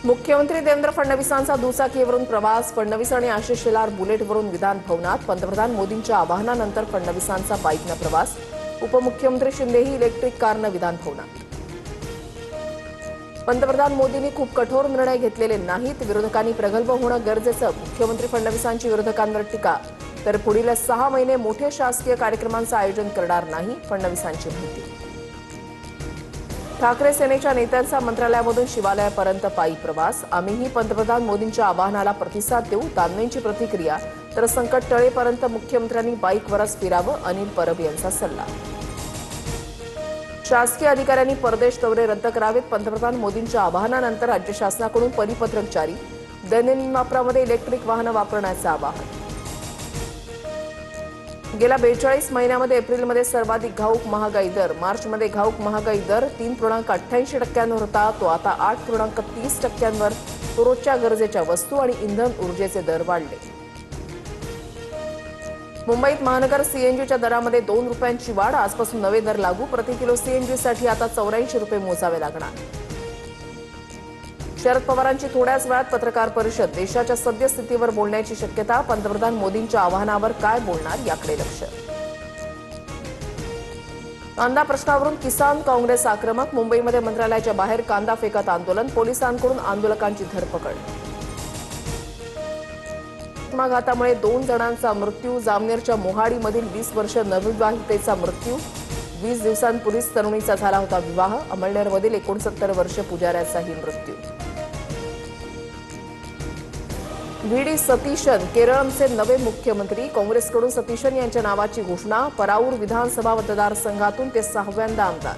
मुख्यमंत्री देवेंद्र फडणवीसांचा दुचाकीवरून प्रवास. फडणवीस आणि आशिष शेलार बुलेटवरून विधान भवनात. पंतप्रधान मोदींच्या आवाहनानंतर फडणवीसांचा बाईकनं प्रवास. उपमुख्यमंत्री शिंदेही इलेक्ट्रिक कारनं विधान भवनात. पंतप्रधान मोदींनी खूप कठोर निर्णय घेतलेले नाहीत. विरोधकांनी प्रगल्भ होणं गरजेचं. मुख्यमंत्री फडणवीसांची विरोधकांवर टीका. तर पुढील 6 महिने मोठे शासकीय कार्यक्रमांचं आयोजन करणार नाही, फडणवीसांची माहिती. ठाकरे सेनेच्या नेत्यांचा मंत्रालयामधून शिवालयापर्यंत पायी प्रवास. आम्हीही पंतप्रधान मोदींच्या आवाहनाला प्रतिसाद देऊ, दानवेंची प्रतिक्रिया. तर संकट टळेपर्यंत मुख्यमंत्र्यांनी बाईकवरच फिरावं, अनिल परब यांचा सल्ला. शासकीय अधिकाऱ्यांनी परदेश दौरे रद्द करावेत. पंतप्रधान मोदींच्या आवाहनानंतर राज्य शासनाकडून परिपत्रक जारी. दैनंदिन वापरामध्ये इलेक्ट्रिक वाहनं वापरण्याचं आवाहन. गेल्या 42 महिन्यामध्ये एप्रिलमध्ये सर्वाधिक घाऊक महागाई दर. मार्चमध्ये घाऊक महागाई दर 3.88% होता, तो आता 8.30%. रोजच्या गरजेच्या वस्तू आणि इंधन ऊर्जेचे दर वाढले. मुंबईत महानगर सीएनजीच्या दरामध्ये 2 रुपयांची वाढ. आजपासून नवे दर लागू. प्रति किलो सीएनजीसाठी आता 84 रुपये मोजावे लागणार. शरद पवारांची थोड्याच वेळात पत्रकार परिषद. देशाच्या सद्यस्थितीवर बोलण्याची शक्यता. पंतप्रधान मोदींच्या आवाहनावर काय बोलणार याकडे लक्ष. कांदा प्रश्नावरून किसान काँग्रेस आक्रमक. मुंबईमध्ये मंत्रालयाच्या बाहेर कांदा फेकत आंदोलन. पोलिसांकडून आंदोलकांची धरपकड. घातामुळे 2 जणांचा मृत्यू. जामनेरच्या मोहाडीमधील 20 वर्ष नवविवाहितेचा मृत्यू. 20 दिवसांपूर्वीच तरुणीचा झाला होता विवाह. अमळनेरमधील 69 वर्ष पुजाऱ्याचाही मृत्यू. व्ही.डी. सतीशन केरळचे नवे मुख्यमंत्री. काँग्रेसकडून सतीशन यांच्या नावाची घोषणा. पराऊर विधानसभा मतदारसंघातून ते 6व्यांदा आमदार.